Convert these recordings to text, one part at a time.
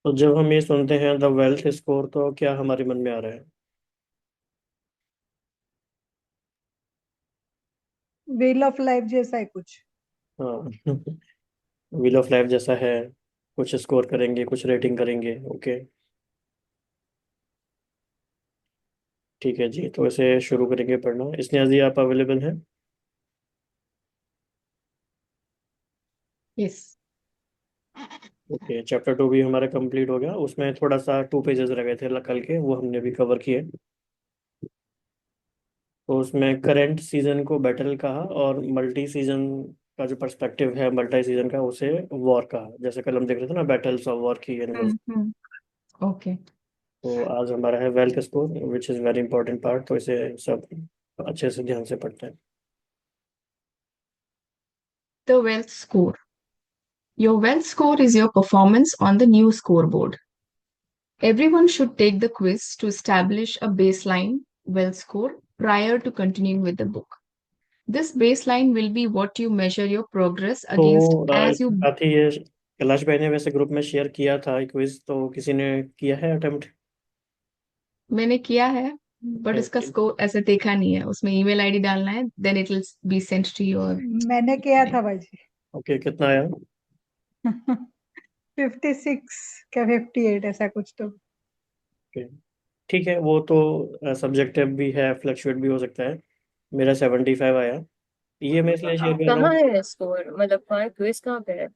तो जब हम ये सुनते हैं द वेल्थ स्कोर, तो क्या हमारे मन में आ रहा है? व्हील ऑफ लाइफ जैसा है कुछ। हाँ। व्हील ऑफ लाइफ जैसा है। कुछ स्कोर करेंगे, कुछ रेटिंग करेंगे। ओके, ठीक है जी। तो इसे शुरू करेंगे पढ़ना। इसने जी आप अवेलेबल हैं? यस। ओके, चैप्टर 2 भी हमारा कंप्लीट हो गया। उसमें थोड़ा सा 2 पेजेस रह गए थे कल के, वो हमने भी कवर किए। तो उसमें करंट सीजन को बैटल कहा, और मल्टी सीजन का जो पर्सपेक्टिव है मल्टी सीजन का, उसे वॉर कहा। जैसे कल हम देख रहे थे ना, बैटल्स ऑफ वॉर की यूनिवर्स। ओके। तो आज हमारा है wealth score, which is very important part. तो इसे सब अच्छे से ध्यान से पढ़ते हैं। The wealth score. Your wealth score is your performance on the new scoreboard. Everyone should take the quiz to establish a baseline wealth score prior to continuing with the book. This baseline will be what you measure your progress against तो as इसके you. साथ ही ये कैलाश भाई ने वैसे group में share किया था क्विज, तो किसी ने किया है अटेम्प्ट? मैंने किया है, बट उसका स्कोर ऐसे देखा नहीं है। उसमें ईमेल आईडी डालना है, then it will be sent to your. मैंने किया था भाजी। ओके, कितना आया? 56 क्या 58 ऐसा कुछ तो। ओके, ठीक है। वो तो सब्जेक्टिव भी है, फ्लक्चुएट भी हो सकता है। मेरा 75 आया। ये मैं इसलिए शेयर कर रहा कहाँ हूँ। है स्कोर, मतलब कहाँ क्विज कहाँ पे है?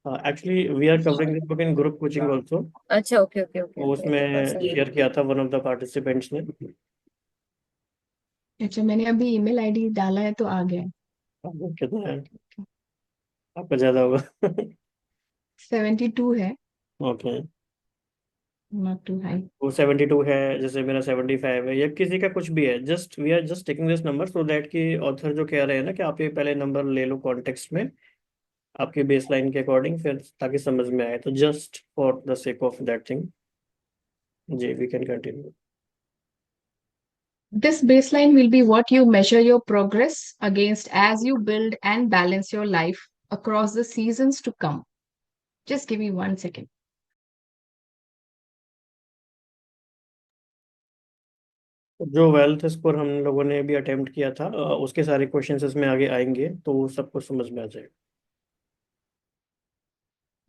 Actually we are covering this book in group coaching also. अच्छा, ओके ओके ओके तो ओके, तो उसमें पर्सन। शेयर किया था वन ऑफ द पार्टिसिपेंट्स ने। अच्छा, मैंने अभी ईमेल आईडी डाला है तो आ गया है। आपको कितना है? आपका ज़्यादा होगा। 72 है। Okay, not too high. वो 72 है, जैसे मेरा 75 है, या किसी का कुछ भी है। Just we are just taking this number so that कि ऑथर जो कह रहे हैं ना कि आप ये पहले नंबर ले लो कॉन्टेक्स्ट में, आपके बेस लाइन के अकॉर्डिंग, फिर ताकि समझ में आए। तो just for the sake of that thing, जी we can continue. This baseline will be what you measure your progress against as you build and balance your life across the seasons to come. Just give me 1 second. जो wealth score हम लोगों ने भी attempt किया था, उसके सारे questions इसमें आगे आएंगे, तो वो सबको समझ में आ जाएगा।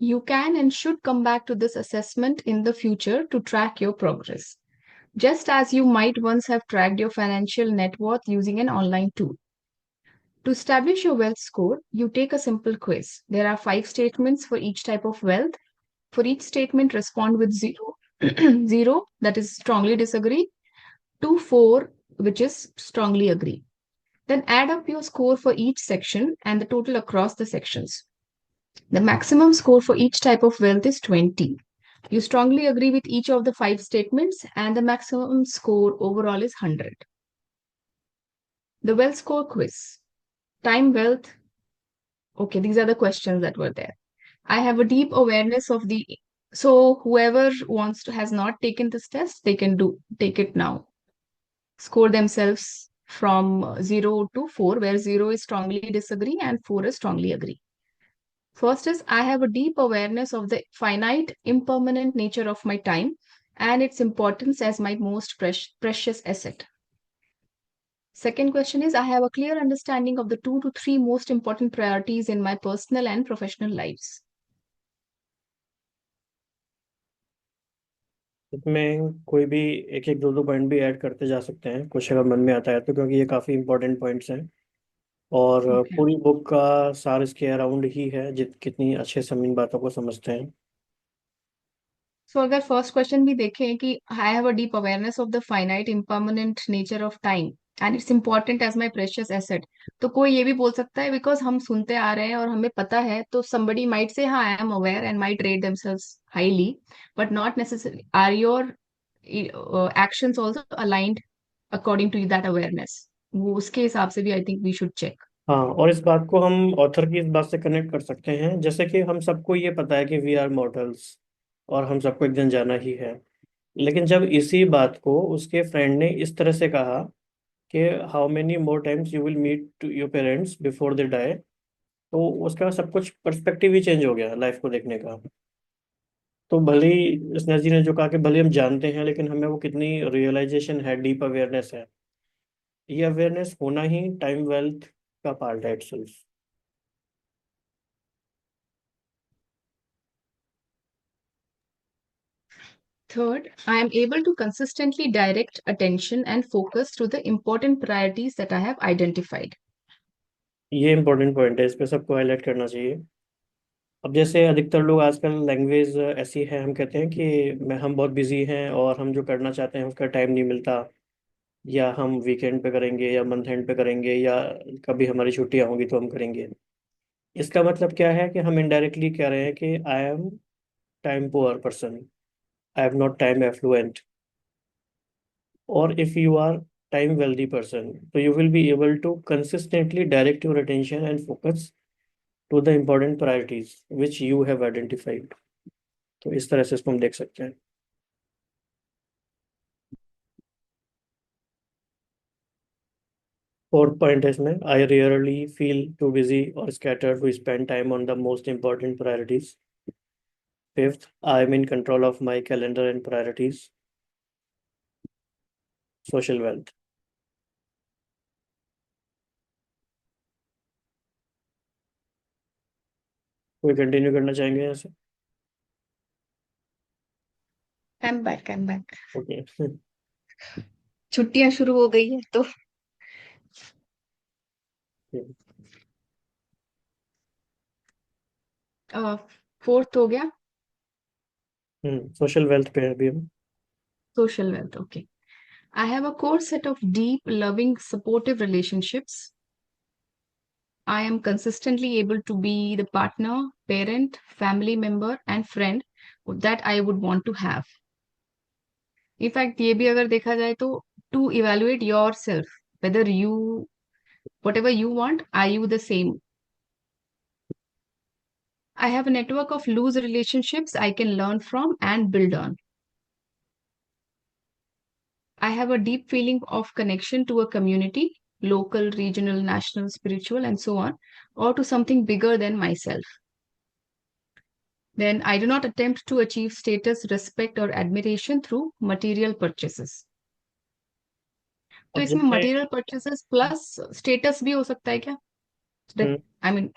You can and should come back to this assessment in the future to track your progress, just as you might once have tracked your financial net worth using an online tool. To establish your wealth score, you take a simple quiz. There are 5 statements for each type of wealth. For each statement, respond with zero, zero, that is strongly disagree, to 4, which is strongly agree. Then add up your score for each section and the total across the sections. The maximum score for each type of wealth is 20. You strongly agree with each of the 5 statements, and the maximum score overall is 100. The wealth score quiz. Time wealth. Okay, these are the questions that were there. I have a deep awareness of the. So whoever wants to has not taken this test, they can take it now. Score themselves from 0 to 4, where 0 is strongly disagree and 4 is strongly agree. First is I have a deep awareness of the finite, impermanent nature of my time and its importance as my most precious asset. Second question is I have a clear understanding of the 2 to 3 most important priorities in my personal and professional lives. इसमें कोई भी एक एक दो दो point भी add करते जा सकते हैं, कुछ अगर मन में आता है तो, क्योंकि ये काफ़ी इंपॉर्टेंट पॉइंट्स हैं। और Okay. पूरी बुक का सार इसके अराउंड ही है, जित कितनी अच्छे से हम इन बातों को समझते हैं। So अगर फर्स्ट क्वेश्चन भी देखें कि I have a deep awareness of the finite impermanent nature of time and its important as my precious asset, तो कोई ये भी बोल सकता है बिकॉज हम सुनते आ रहे हैं और हमें पता है, तो somebody might say हाँ I am aware and might rate themselves highly, but not necessarily are your actions also aligned according to that awareness. वो उसके हिसाब से भी I think we should check. हाँ, और इस बात को हम ऑथर की इस बात से कनेक्ट कर सकते हैं, जैसे कि हम सबको ये पता है कि वी आर मॉर्टल्स, और हम सबको एक दिन जाना ही है। लेकिन जब इसी बात को उसके फ्रेंड ने इस तरह से कहा कि how many more times you will meet your parents before they die, तो उसका सब कुछ पर्सपेक्टिव ही चेंज हो गया लाइफ को देखने का। तो भले ही स्नेहा जी ने जो कहा कि भले हम जानते हैं लेकिन हमें वो कितनी रियलाइजेशन है, डीप अवेयरनेस है, ये अवेयरनेस होना ही टाइम वेल्थ का पार्ट है itself. Third, I am able to consistently direct attention and focus to the important priorities that I have identified. ये इंपॉर्टेंट पॉइंट है, इस पे सबको हाईलाइट करना चाहिए। अब जैसे अधिकतर लोग आजकल लैंग्वेज ऐसी है, हम कहते हैं कि मैं हम बहुत बिजी हैं और हम जो करना चाहते हैं उसका टाइम नहीं मिलता, या हम वीकेंड पे करेंगे या मंथ एंड पे करेंगे या कभी हमारी छुट्टियां होंगी तो हम करेंगे। इसका मतलब क्या है कि हम इनडायरेक्टली कह रहे हैं कि I am time poor person, I am not time affluent. और if you are time wealthy person, so you will be able to consistently direct your attention and focus to the important priorities which you have identified। तो इस तरह से इसको हम देख सकते हैं। फोर्थ पॉइंट है इसमें, आई रेयरली फील टू बिजी और scattered to spend time on the most important priorities। Fifth, I am in control of my calendar and priorities. Social wealth. कोई कंटिन्यू करना चाहेंगे यहाँ से? I'm back. I'm back. Okay. छुट्टियां शुरू हो गई है तो फोर्थ हो गया सोशल वेल्थ पे है अभी हम। social wealth. Okay. I have a core set of deep, loving, supportive relationships. I am consistently able to be the partner, parent, family member, and friend that I would want to have. In fact, ये भी अगर देखा जाए तो to evaluate yourself, whether you, whatever you want, are you the same? I have a network of loose relationships I can learn from and build on. I have a deep feeling of connection to a community, local, regional, national, spiritual, and so on, or to something bigger than myself. Then I do not attempt to achieve status, respect, or admiration through material purchases. तो अब इसमें जैसे material purchases plus status भी हो सकता है क्या? हम्म, I mean,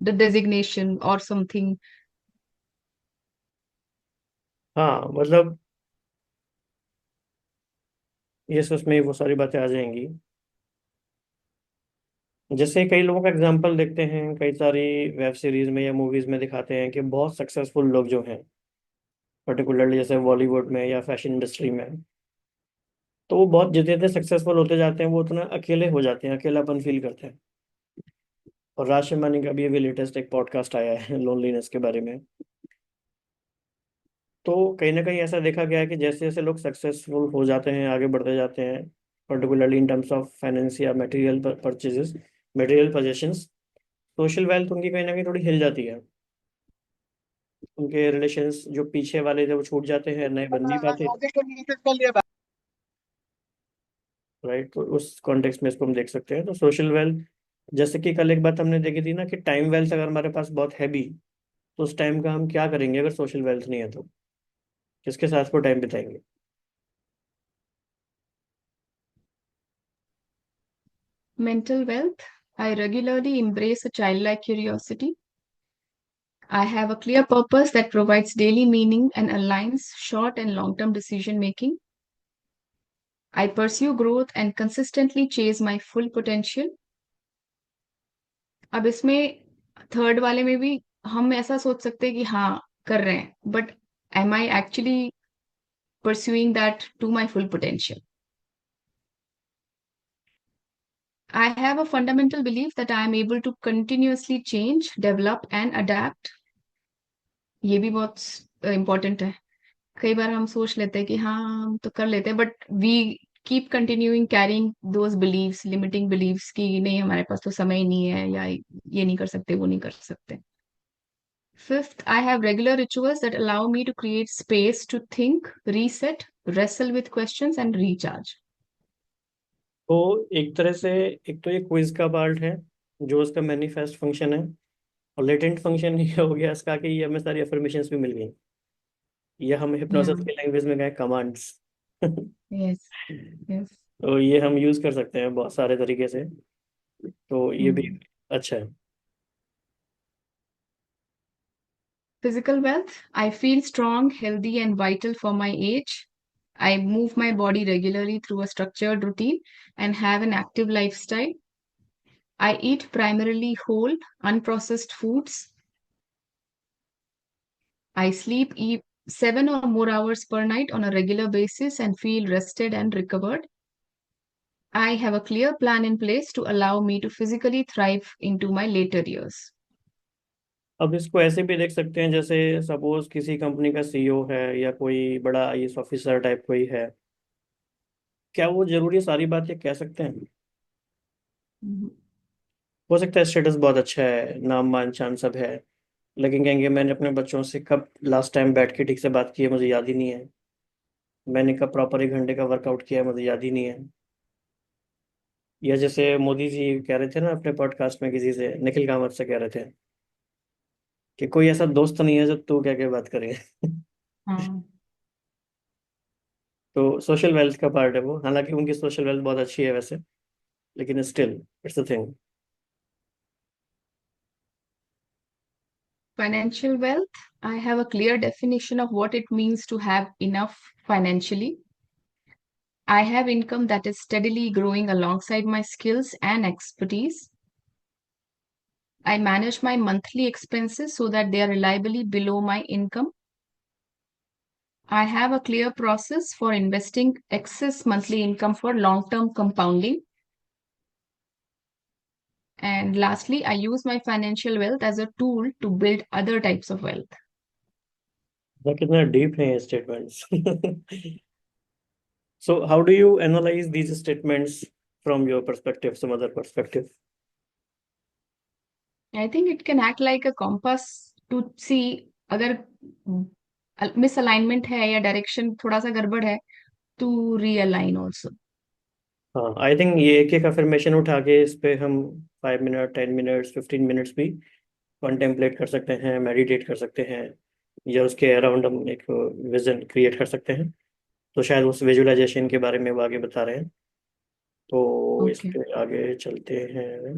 the designation or something. हाँ मतलब ये उसमें वो सारी बातें आ जाएंगी। जैसे कई लोगों का एग्जांपल देखते हैं, कई सारी वेब सीरीज में या मूवीज में दिखाते हैं कि बहुत सक्सेसफुल लोग जो हैं, पर्टिकुलरली जैसे बॉलीवुड में या फैशन इंडस्ट्री में, तो वो बहुत जितने जितने सक्सेसफुल होते जाते हैं वो उतना अकेले हो जाते हैं, अकेलापन फील करते हैं। और राज शर्मानी का भी अभी लेटेस्ट एक पॉडकास्ट आया है लोनलीनेस के बारे में। तो कहीं ना कहीं ऐसा देखा गया है कि जैसे जैसे लोग सक्सेसफुल हो जाते हैं, आगे बढ़ते जाते हैं, particularly in terms of finance या material purchases, material possessions, social wealth उनकी कहीं ना कहीं थोड़ी हिल जाती है। उनके रिलेशंस जो पीछे वाले थे वो छूट जाते हैं, नए बन नहीं पाते। राइट, तो उस कॉन्टेक्स्ट में इसको हम देख सकते हैं। तो सोशल वेल्थ, जैसे कि कल एक बात हमने देखी थी ना कि टाइम वेल्थ अगर हमारे पास बहुत है भी, तो उस टाइम का हम क्या करेंगे अगर सोशल वेल्थ नहीं है तो? किसके साथ वो टाइम बिताएंगे? Mental wealth. I regularly embrace a childlike curiosity. I have a clear purpose that provides daily meaning and aligns short and long term decision making. I pursue growth and consistently chase my full potential. अब इसमें third वाले में भी हम ऐसा सोच सकते हैं कि हाँ कर रहे हैं, but am I actually pursuing that to my full potential? I have a fundamental belief that I am able to continuously change, develop, and adapt. ये भी बहुत important है। कई बार हम सोच लेते हैं कि हाँ हम तो कर लेते हैं, but we keep continuing carrying those beliefs, limiting beliefs कि नहीं हमारे पास तो समय ही नहीं है, या ये नहीं कर सकते, वो नहीं कर सकते। Fifth, I have regular rituals that allow me to create space to think, reset, wrestle with questions, and recharge. तो एक तरह से, एक तो ये क्विज का पार्ट है जो उसका मैनिफेस्ट फंक्शन है, और लेटेंट फंक्शन ये हो गया इसका कि ये हमें सारी अफर्मेशंस भी मिल गई। या हम हिप्नोसिस Yeah. की लैंग्वेज में कहें कमांड्स। Yes. Yes. तो ये हम यूज कर सकते हैं बहुत सारे तरीके से, तो ये भी Hmm. अच्छा है। Physical wealth. I feel strong, healthy, and vital for my age. I move my body regularly through a structured routine and have an active lifestyle. I eat primarily whole, unprocessed foods. I sleep 7 or more hours per night on a regular basis and feel rested and recovered. I have a clear plan in place to allow me to physically thrive into my later years. अब इसको ऐसे भी देख सकते हैं, जैसे suppose किसी company का सीईओ है या कोई बड़ा आईएएस ऑफिसर टाइप कोई है, क्या वो जरूरी सारी बातें कह सकते हैं? Mhm. हो सकता है स्टेटस बहुत अच्छा है, नाम मान शान सब है, लेकिन कहेंगे मैंने अपने बच्चों से कब लास्ट टाइम बैठ के ठीक से बात की है मुझे याद ही नहीं है, मैंने कब प्रॉपर 1 घंटे का वर्कआउट किया है मुझे याद ही नहीं है। या जैसे मोदी जी कह रहे थे ना अपने पॉडकास्ट में, किसी से, निखिल कामत से कह रहे थे कि कोई ऐसा दोस्त नहीं है जो तू कह के बात करे। हाँ. तो सोशल वेल्थ का पार्ट है वो, हालांकि उनकी सोशल वेल्थ बहुत अच्छी है वैसे, लेकिन still it's a thing. Financial wealth. I have a clear definition of what it means to have enough financially. I have income that is steadily growing alongside my skills and expertise. I manage my monthly expenses so that they are reliably below my income. I have a clear process for investing excess monthly income for long term compounding. And lastly, I use my financial wealth as a tool to build other types of wealth. कितना deep है ये statements. So how do you analyse these statements from your perspective, some other perspective? I think it can act like a compass to see अगर misalignment है या direction थोड़ा सा गड़बड़ है to realign also. हाँ, आई थिंक ये एक एक अफर्मेशन उठा के इस पे हम 5 मिनट, 10 मिनट्स, 15 मिनट्स भी कॉन्टेम्पलेट कर सकते हैं, मेडिटेट कर सकते हैं, या उसके अराउंड हम एक विजन क्रिएट कर सकते हैं। तो शायद उस विजुअलाइजेशन के बारे में वो आगे बता रहे हैं, तो इस Okay. पे आगे चलते हैं।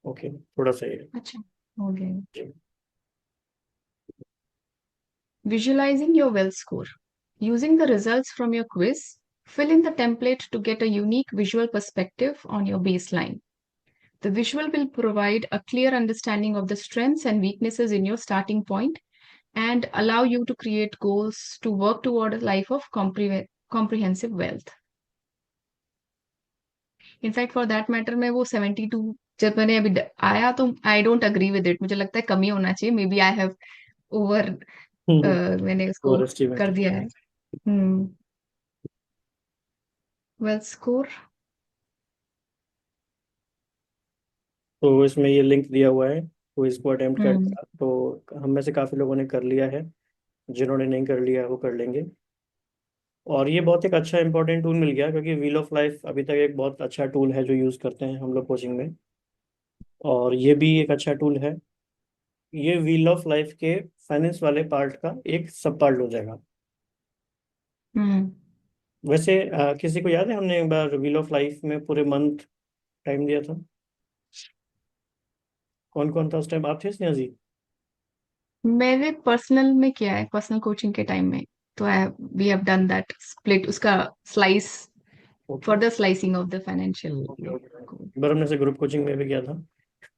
ओके, थोड़ा सा ये अच्छा, हो गया. जी। Visualizing your wealth score. Using the results from your quiz, fill in the template to get a unique visual perspective on your baseline. The visual will provide a clear understanding of the strengths and weaknesses in your starting point and allow you to create goals to work toward a life of comprehensive wealth. In fact for that matter मैं वो 72 जब मैंने अभी आया तो I don't agree with it, मुझे लगता है कमी होना चाहिए, maybe I have over मैंने उसको ओवर कर एस्टिमेटेड। दिया है. हम्म. Wealth score. तो इसमें ये लिंक दिया हुआ है, तो इसको अटेम्प्ट कर हम्म. लिया तो हम में से काफ़ी लोगों ने कर लिया है, जिन्होंने नहीं कर लिया वो कर लेंगे। और ये बहुत एक अच्छा इंपॉर्टेंट टूल मिल गया, क्योंकि व्हील ऑफ लाइफ अभी तक एक बहुत अच्छा टूल है जो यूज़ करते हैं हम लोग कोचिंग में, और ये भी एक अच्छा टूल है। ये व्हील ऑफ लाइफ के फाइनेंस वाले पार्ट का एक सब पार्ट हो जाएगा। हम्म. वैसे किसी को याद है हमने एक बार व्हील ऑफ लाइफ में पूरे मंथ टाइम दिया था? कौन कौन था उस टाइम? आप थे स्नेहा जी? मैंने पर्सनल में किया है, पर्सनल कोचिंग के टाइम में, तो I we have done that split उसका slice, okay further slicing of the financial. Okay okay. एक बार हमने से ग्रुप कोचिंग में भी किया था।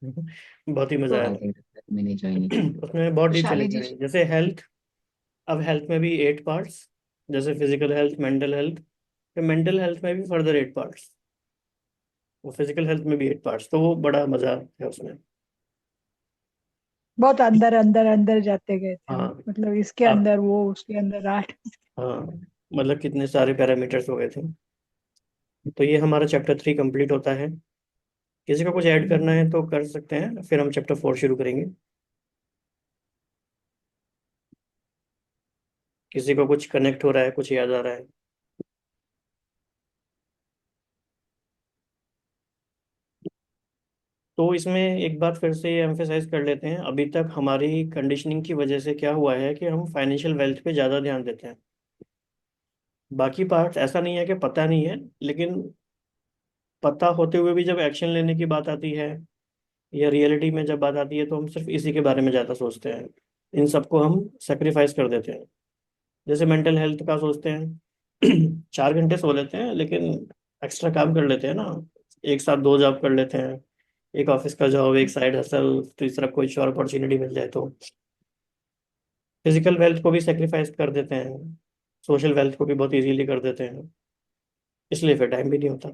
बहुत ही तो मजा आया आई थिंक मैंने ज्वाइन नहीं किया. था। उसमें बहुत डीप चले खुशहाली जी. गए, जैसे हेल्थ। अब हेल्थ में भी 8 पार्ट्स, जैसे फिजिकल हेल्थ, मेंटल हेल्थ, फिर मेंटल हेल्थ में भी फर्दर 8 पार्ट्स, वो फिजिकल हेल्थ में भी 8 पार्ट्स, तो वो बड़ा मजा है उसमें। बहुत अंदर अंदर अंदर जाते गए थे हम, हाँ मतलब इसके आप, अंदर वो, उसके अंदर आठ. हाँ, मतलब कितने सारे पैरामीटर्स हो गए थे। तो ये हमारा चैप्टर 3 कंप्लीट होता है। किसी को कुछ ऐड करना है तो कर सकते हैं, फिर हम चैप्टर 4 शुरू करेंगे। किसी को कुछ कनेक्ट हो रहा है, कुछ याद आ रहा है? तो इसमें एक बात फिर से एम्फेसाइज कर लेते हैं, अभी तक हमारी कंडीशनिंग की वजह से क्या हुआ है कि हम फाइनेंशियल वेल्थ पे ज़्यादा ध्यान देते हैं। बाकी पार्ट ऐसा नहीं है कि पता नहीं है, लेकिन पता होते हुए भी जब एक्शन लेने की बात आती है या रियलिटी में जब बात आती है तो हम सिर्फ इसी के बारे में ज़्यादा सोचते हैं, इन सबको हम सेक्रीफाइस कर देते हैं। जैसे मेंटल हेल्थ का सोचते हैं 4 घंटे सो लेते हैं लेकिन एक्स्ट्रा काम कर लेते हैं ना, एक साथ 2 जॉब कर लेते हैं, एक ऑफिस का जॉब, एक साइड हसल, तीसरा कोई और अपॉर्चुनिटी मिल जाए तो फिजिकल वेल्थ को भी सेक्रीफाइस कर देते हैं, सोशल वेल्थ को भी बहुत इजीली कर देते हैं, इसलिए फिर टाइम भी नहीं होता।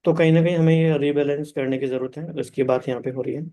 तो कहीं ना कहीं हमें ये रीबैलेंस करने की ज़रूरत है, इसकी बात यहाँ पे हो रही है।